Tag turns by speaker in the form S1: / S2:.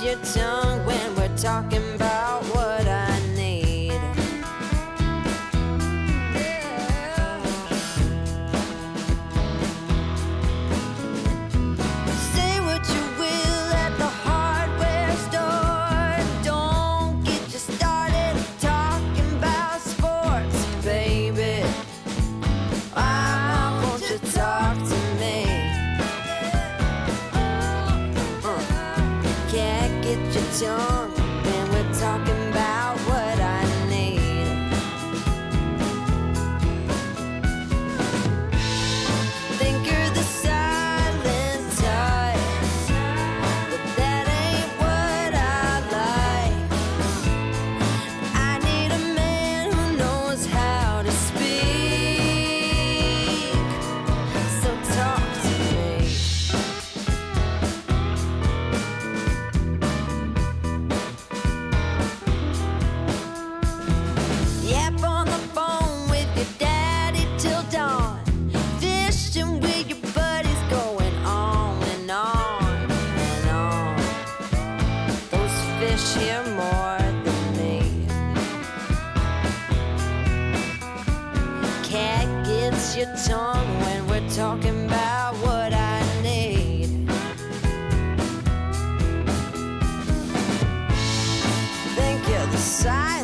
S1: gets your tongue when we're talking about what I need. Say what you will at the hardware store. Don't get you started talking about sports, baby. Why won't you talk to me? Can't get your tongue when we're talking about what I need. Think you're the silent type, but that ain't what I like. I need a man who knows how to speak, so talk to me. Yap on the phone with your daddy till dawn. Fishing with your buddies, going on and on and on. Those fish hear more than me. Cat gets your tongue when we're talking about what I need. Think you're the silent